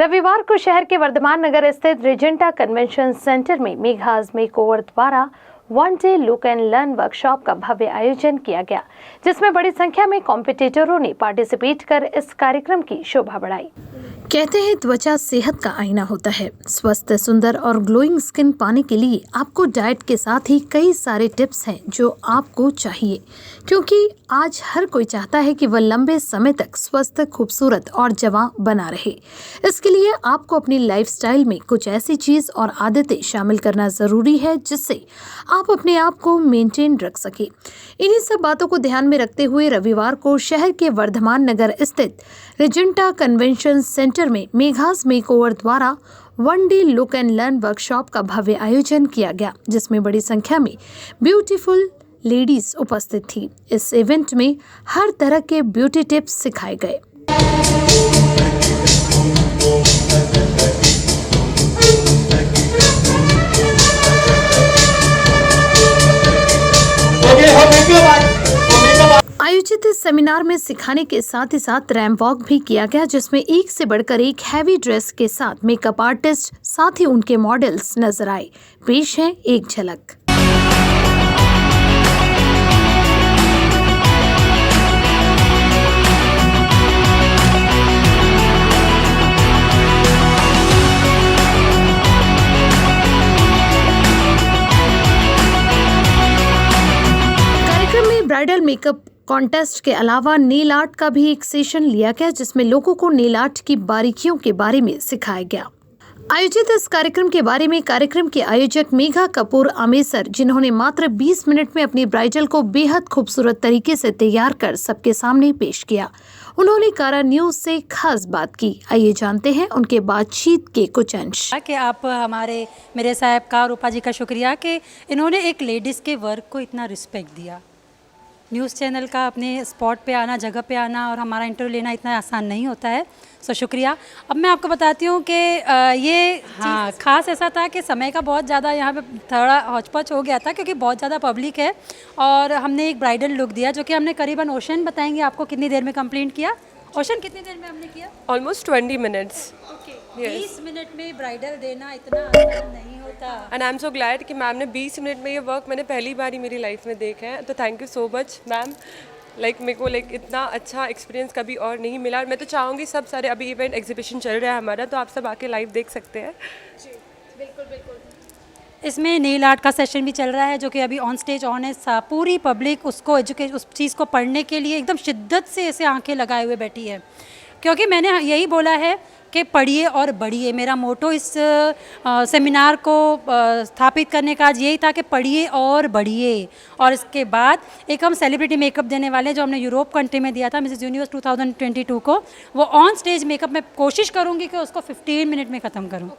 रविवार को शहर के वर्धमान नगर स्थित रेजेंटा कन्वेंशन सेंटर में मेघाज मेकओवर द्वारा one day look and learn workshop का भव्य आयोजन किया गया, जिसमें बड़ी संख्या में कॉम्पिटिटरों ने पार्टिसिपेट कर इस कार्यक्रम की शोभा बढ़ाई। कहते हैं त्वचा सेहत का आईना होता है। स्वस्थ, सुंदर और ग्लोइंग स्किन पाने के लिए आपको डाइट के साथ ही कई सारे टिप्स हैं जो आपको चाहिए, क्योंकि आज हर कोई चाहता है कि वह लंबे समय तक स्वस्थ, खूबसूरत और जवां बना रहे। इसके लिए आपको अपनी लाइफस्टाइल में कुछ ऐसी चीज और आदतें शामिल करना जरूरी है जिससे आप अपने आप को मेंटेन रख सके। इन्हीं सब बातों को ध्यान में रखते हुए रविवार को शहर के वर्धमान नगर स्थित रेजेंटा कन्वेंशन सेंटर में मेघाज मेकओवर द्वारा one day look and learn workshop का भव्य आयोजन किया गया, जिसमें बड़ी संख्या में ब्यूटीफुल लेडीज उपस्थित थी। इस इवेंट में हर तरह के ब्यूटी टिप्स सिखाए गए। आयोजित इस सेमिनार में सिखाने के साथ ही साथ रैंप वॉक भी किया गया, जिसमें एक से बढ़कर एक हैवी ड्रेस के साथ मेकअप आर्टिस्ट साथ ही उनके मॉडल्स नजर आए। पेश है एक झलक। कार्यक्रम में ब्राइडल मेकअप कॉन्टेस्ट के अलावा नेल आर्ट का भी एक सेशन लिया गया, जिसमें लोगों को नेल आर्ट की बारीकियों के बारे में सिखाया गया। आयोजित इस कार्यक्रम के बारे में कार्यक्रम के आयोजक मेघा कपूर आमेसर, जिन्होंने मात्र 20 मिनट में अपनी ब्राइडल को बेहद खूबसूरत तरीके से तैयार कर सबके सामने पेश किया। उन्होंने कारा न्यूज से खास बात की। आइए जानते हैं उनके बातचीत के कुछ अंश। कि आप मेरे साहब का और रूपा जी का शुक्रिया कि इन्होंने एक लेडीज़ के वर्क को इतना रिस्पेक्ट दिया। न्यूज़ चैनल का अपने स्पॉट पे आना, जगह पे आना और हमारा इंटरव्यू लेना इतना आसान नहीं होता है, सो शुक्रिया। अब मैं आपको बताती हूँ कि ये ख़ास ऐसा था कि समय का बहुत ज़्यादा यहाँ पे थोड़ा हौच-पौच हो गया था, क्योंकि बहुत ज़्यादा पब्लिक है और हमने एक ब्राइडल लुक दिया जो कि हमने करीबन ओशन बताएंगे आपको कितनी देर में कंप्लीट किया। ओशन कितनी देर में हमने किया? Almost 20 minutes. 20 मिनट में ब्राइडल देना इतना आसान नहीं होता। And I am so glad कि मैम ने 20 मिनट में ये वर्क मैंने पहली बार ही मेरी लाइफ में देखा है, तो thank you so much ma'am. मेरे को इतना अच्छा एक्सपीरियंस कभी और नहीं मिला, और मैं तो चाहूँगी सब सारे अभी इवेंट एग्जीबिशन चल रहा है हमारा, तो आप सब आके लाइव देख सकते हैं। जी बिल्कुल बिल्कुल। इसमें नेल आर्ट का सेशन भी चल रहा है जो कि अभी ऑन स्टेज ऑन है। पूरी पब्लिक उसको उस चीज़ को पढ़ने के लिए एकदम शिद्दत से ऐसे आंखें लगाए हुए बैठी है, क्योंकि मैंने यही बोला है कि पढ़िए और बढ़िए। मेरा मोटो इस सेमिनार को स्थापित करने का आज यही था कि पढ़िए और बढ़िए। और इसके बाद एक हम सेलिब्रिटी मेकअप देने वाले हैं जो हमने यूरोप कंट्री में दिया था मिसेस यूनिवर्स 2022 को, वो ऑन स्टेज मेकअप मैं कोशिश करूँगी कि उसको 15 मिनट में ख़त्म करूँ।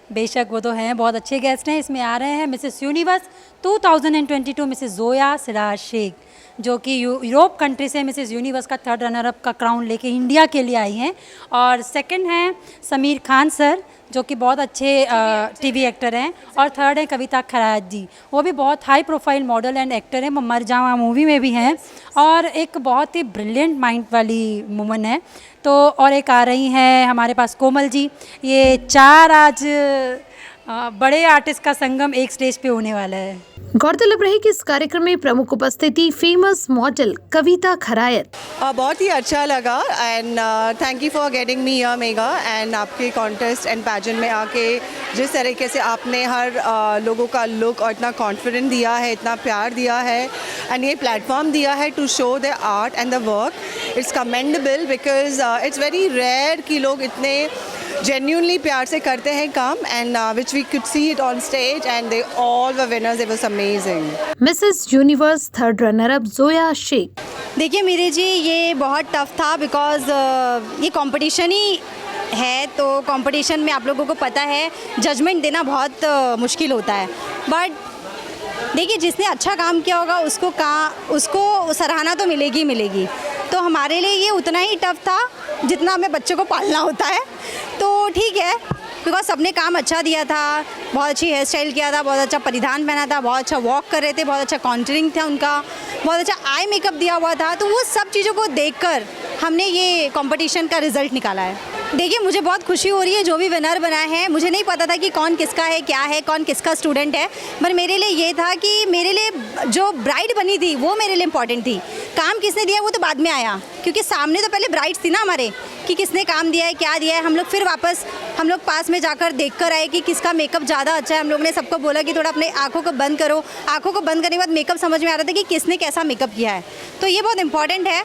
बेशक वो तो हैं, बहुत अच्छे गेस्ट हैं। इसमें आ रहे हैं Mrs Universe 2022 Mrs Zoya Siraj Shaikh, जो कि यूरोप कंट्री से मिसेस यूनिवर्स का 3rd रनर अप का क्राउन लेके इंडिया के लिए आई हैं। और सेकंड हैं समीर खान सर, जो कि बहुत अच्छे टीवी एक्टर हैं। और थर्ड है कविता खराज जी, वो भी बहुत high profile model and actor हैं, वो मर जावा मूवी में भी हैं और एक बहुत ही ब्रिलियंट माइंड वाली वुमन है। तो और एक आ रही हैं हमारे पास कोमल जी। ये 4 आज बड़े आर्टिस्ट का संगम एक स्टेज पे होने वाला है। गौरतलब रहे कि इस कार्यक्रम में प्रमुख उपस्थिति फेमस मॉडल कविता खरायत। बहुत ही अच्छा लगा and thank you for getting me here mega. And आपके कॉन्टेस्ट एंड पैजेंट में आके जिस तरीके से आपने हर लोगों का लुक और इतना कॉन्फिडेंट दिया है, इतना प्यार दिया है एंड ये प्लेटफॉर्म दिया है to show the art and the work, it's commendable because it's very rare कि लोग इतने genuinely प्यार से करते हैं काम, and which we could see it on stage and they all were winners. It was amazing. Mrs. Universe 3rd runner up Zoya Sheikh. देखिए मेरे जी, ये बहुत टफ था बिकॉज ये कंपटीशन ही है, तो कंपटीशन में आप लोगों को पता है जजमेंट देना बहुत मुश्किल होता है। बट देखिए जिसने अच्छा काम किया होगा उसको सराहना तो मिलेगी मिलेगी। तो हमारे लिए ये उतना ही टफ था जितना हमें बच्चों को पालना होता है। तो ठीक है, बिकॉज सबने काम अच्छा दिया था, बहुत अच्छी हेयर स्टाइल किया था, बहुत अच्छा परिधान पहना था, बहुत अच्छा वॉक कर रहे थे, बहुत अच्छा कॉन्टरिंग था उनका, बहुत अच्छा आई मेकअप दिया हुआ था। तो वो सब चीज़ों को देखकर हमने ये कंपटीशन का रिजल्ट निकाला है। देखिए, मुझे बहुत खुशी हो रही है जो भी विनर बना है। मुझे नहीं पता था कि कौन किसका है, क्या है, कौन किसका स्टूडेंट है, पर मेरे लिए ये था कि मेरे लिए जो ब्राइड बनी थी वो मेरे लिए इम्पॉर्टेंट थी। काम किसने दिया वो तो बाद में आया, क्योंकि सामने तो पहले ब्राइड्स थी ना हमारे, कि किसने काम दिया है, क्या दिया है। हम लोग फिर वापस हम लोग पास में जाकर देख कर आए कि किसका मेकअप ज़्यादा अच्छा है। हम लोग ने सबको बोला कि थोड़ा अपने आँखों को बंद करो। आँखों को बंद करने के बाद मेकअप समझ में आ रहा था कि किसने कैसा मेकअप किया है। तो ये बहुत इम्पॉर्टेंट है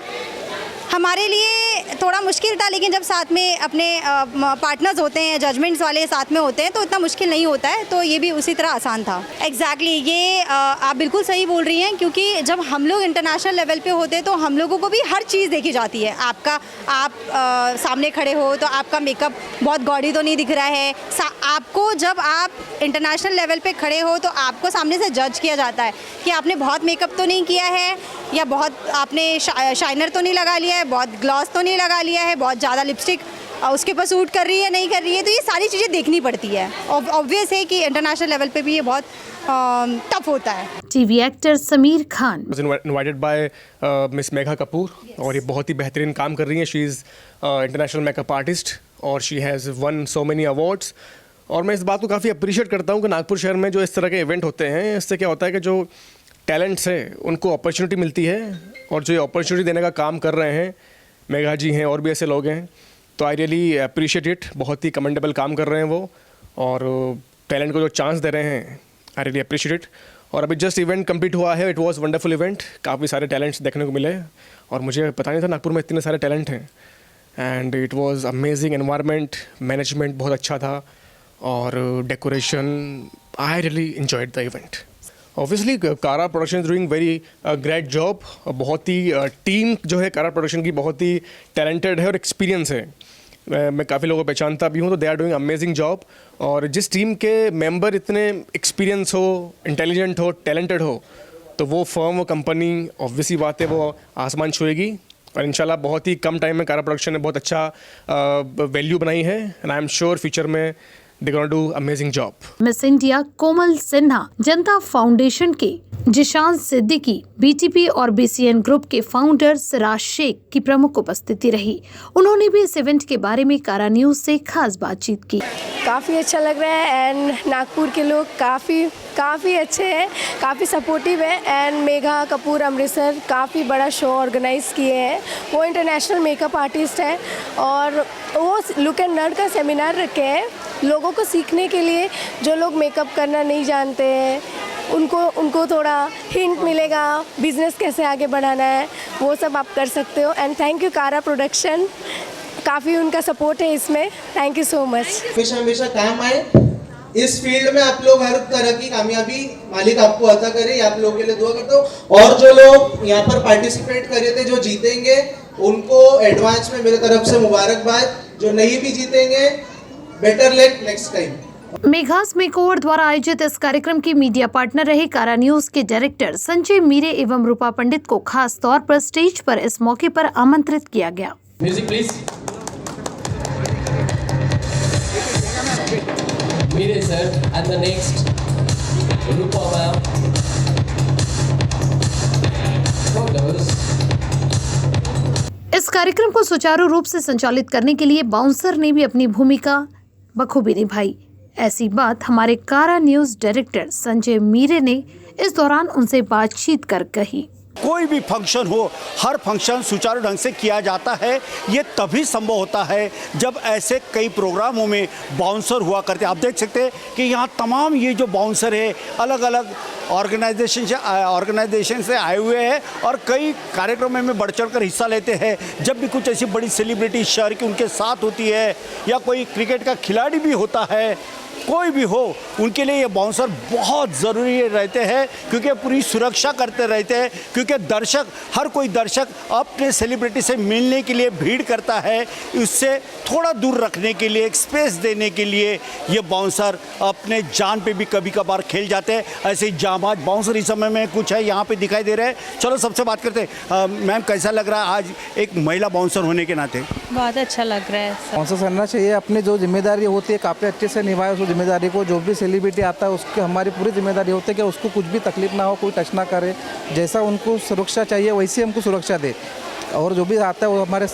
हमारे लिए। थोड़ा मुश्किल था, लेकिन जब साथ में अपने पार्टनर्स होते हैं, जजमेंट्स वाले साथ में होते हैं, तो इतना मुश्किल नहीं होता है। तो ये भी उसी तरह आसान था। एग्जैक्टली ये आप बिल्कुल सही बोल रही हैं, क्योंकि जब हम लोग इंटरनेशनल लेवल पे होते हैं तो हम लोगों को भी हर चीज़ देखी जाती है। आप सामने खड़े हो तो आपका मेकअप बहुत गॉडी तो नहीं दिख रहा है। आपको जब आप इंटरनेशनल लेवल पे खड़े हो तो आपको सामने से जज किया जाता है कि आपने बहुत मेकअप तो नहीं किया है, या बहुत आपने शाइनर तो नहीं लगा लिया है, बहुत ग्लॉस तो नहीं लगा लिया है, बहुत ज़्यादा लिपस्टिक उसके ऊपर सूट कर रही है नहीं कर रही है। तो ये सारी चीज़ें देखनी पड़ती है। ऑब्वियस है कि इंटरनेशनल लेवल पे भी ये बहुत टफ होता है। TV actor Sameer Khan invited bye miss Megha Kapoor, और ये बहुत ही बेहतरीन काम कर रही हैं। She is international makeup artist और she has one so many awards. और मैं इस बात को काफ़ी अप्रिशिएट करता हूँ कि नागपुर शहर में जो इस तरह के इवेंट होते हैं, इससे क्या होता है कि जो टैलेंट्स हैं उनको अपॉर्चुनिटी मिलती है, और जो ये अपॉर्चुनिटी देने का काम कर रहे हैं मेघा जी हैं और भी ऐसे लोग हैं, तो आई रियली अप्रिशिएट इट। बहुत ही कमेंडेबल काम कर रहे हैं वो, और टैलेंट को जो चांस दे रहे हैं, आई रियली अप्रिशिएट इट। और अभी जस्ट इवेंट कंप्लीट हुआ है, इट वाज वंडरफुल इवेंट। काफ़ी सारे टैलेंट्स देखने को मिले और मुझे पता नहीं था नागपुर में इतने सारे टैलेंट हैं। And it was amazing environment, management बहुत अच्छा था, और decoration, I really enjoyed the event. Obviously कारा production is doing very great job. बहुत ही टीम जो है कारा प्रोडक्शन की बहुत ही टैलेंटेड है और एक्सपीरियंस है। मैं काफ़ी लोगों को पहचानता भी हूँ, तो they are doing amazing job. और जिस टीम के मेंबर इतने एक्सपीरियंस हो, इंटेलिजेंट हो, टैलेंटेड हो, तो वो फर्म, वो कंपनी ऑब्वियसली बात है वो आसमान छुएगी। और इंशाल्लाह बहुत ही कम टाइम में कारा प्रोडक्शन ने बहुत अच्छा वैल्यू बनाई है, and I am sure future में They're gonna do amazing job. Miss India Komal Sinha, Janta foundation के जिशान सिद्दीकी, बीटीपी और बीसीएन ग्रुप के फाउंडर सिराज शेख की प्रमुख उपस्थिति रही। उन्होंने भी इस इवेंट के बारे में कारा न्यूज से खास बातचीत की। काफ़ी अच्छा लग रहा है, एंड नागपुर के लोग काफ़ी अच्छे हैं, काफ़ी सपोर्टिव है। एंड मेघा कपूर अमृतसर काफ़ी बड़ा शो ऑर्गेनाइज़ किए हैं। वो इंटरनेशनल मेकअप आर्टिस्ट है, और वो लुक एंड लर्न का सेमिनार रखे हैं लोगों को सीखने के लिए। जो लोग मेकअप करना नहीं जानते हैं उनको थोड़ा हिंट मिलेगा, बिजनेस कैसे आगे बढ़ाना है, वो सब आप कर सकते हो। एंड थैंक यू कारा प्रोडक्शन, काफ़ी उनका सपोर्ट है इसमें। Thank you so much. हमेशा काम आए इस फील्ड में। आप लोग हर तरह की कामयाबी मालिक आपको अता करे, आप लोगों के लिए दुआ करता हूँ। और जो लोग यहाँ पर पार्टिसिपेट कर रहे थे, जो जीतेंगे, उनको एडवांस में मेरे तरफ से मुबारकबाद। जो नहीं भी जीतेंगे, better luck next time. Megha's makeover द्वारा आयोजित इस कार्यक्रम के मीडिया पार्टनर रहे कारा न्यूज के डायरेक्टर संजय मीरे एवं रूपा पंडित को खास तौर पर स्टेज पर इस मौके पर आमंत्रित किया गया। Music please. Meere sir and the next Rupa ma'am. इस कार्यक्रम को सुचारू रूप से संचालित करने के लिए बाउंसर ने भी अपनी भूमिका बखूबी निभाई। ऐसी बात हमारे कारा न्यूज डायरेक्टर संजय मीरे ने इस दौरान उनसे बातचीत कर कही। कोई भी फंक्शन हो, हर फंक्शन सुचारू ढंग से किया जाता है। ये तभी संभव होता है जब ऐसे कई प्रोग्रामों में बाउंसर हुआ करते। आप देख सकते हैं कि यहाँ तमाम ये जो बाउंसर है अलग अलग ऑर्गेनाइजेशन से आए हुए हैं, और कई कार्यक्रमों में बढ़ चढ़ कर हिस्सा लेते हैं। जब भी कुछ ऐसी बड़ी सेलिब्रिटी शहर की उनके साथ होती है, या कोई क्रिकेट का खिलाड़ी भी होता है, कोई भी हो, उनके लिए ये बाउंसर बहुत ज़रूरी रहते हैं, क्योंकि पूरी सुरक्षा करते रहते हैं। क्योंकि दर्शक, हर कोई दर्शक अपने सेलिब्रिटी से मिलने के लिए भीड़ करता है, उससे थोड़ा दूर रखने के लिए, एक स्पेस देने के लिए ये बाउंसर अपने जान पे भी कभी कभार खेल जाते हैं। ऐसे ही जांबाज बाउंसर इस समय में कुछ है यहाँ पे दिखाई दे रहे हैं। चलो सबसे बात करते हैं। मैम, कैसा लग रहा है आज एक महिला बाउंसर होने के नाते? बहुत अच्छा लग रहा है। बाउंसर करना चाहिए, अपनी जो जिम्मेदारी होती है काफ़ी अच्छे से निभाए उस जिम्मेदारी को। जो भी सेलिब्रिटी आता है उसकी हमारी पूरी जिम्मेदारी होती है कि उसको कुछ भी तकलीफ ना हो, कोई टच ना करे। जैसा उनको सुरक्षा चाहिए वैसी हमको सुरक्षा दे। और जो भी आता है वो हमारे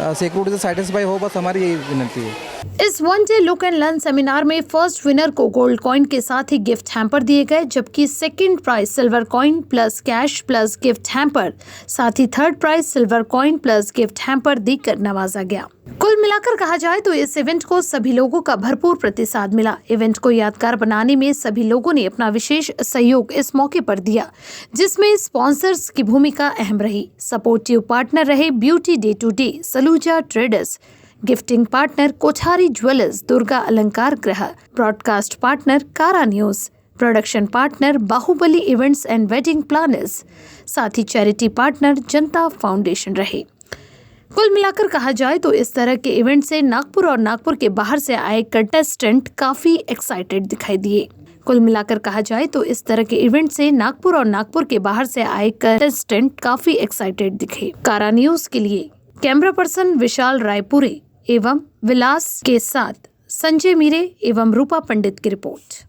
सिक्योरिटी से सेटिस्फाई हो, बस हमारी यही विनती है। इस one day look and learn seminar में फर्स्ट विनर को गोल्ड कॉइन के साथ ही गिफ्ट हैम्पर दिए गए, जबकि second prize silver coin plus cash plus gift hamper, साथ ही third prize silver coin plus gift hamper देकर नवाजा गया। कुल मिलाकर कहा जाए तो इस इवेंट को सभी लोगों का भरपूर प्रतिसाद मिला। इवेंट को यादगार बनाने में सभी लोगों ने अपना विशेष सहयोग इस मौके पर दिया, जिसमें स्पॉन्सर्स की भूमिका अहम रही। सपोर्टिव पार्टनर रहे beauty day to day, Saluja traders, gifting partner Kothari jewellers, Durga Alankar Griha, broadcast partner Kara news, production partner Baahubali events and wedding planners, साथ ही चैरिटी पार्टनर जनता फाउंडेशन रहे। कुल मिलाकर कहा जाए तो इस तरह के इवेंट से नागपुर और नागपुर के बाहर से आए कंटेस्टेंट काफी एक्साइटेड दिखाई दिए। कुल मिलाकर कहा जाए तो इस तरह के इवेंट से नागपुर और नागपुर के बाहर से आए कंटेस्टेंट काफी एक्साइटेड दिखे। कारा न्यूज के लिए कैमरा पर्सन विशाल रायपुरे एवं विलास के साथ संजय मीरे एवं रूपा पंडित की रिपोर्ट।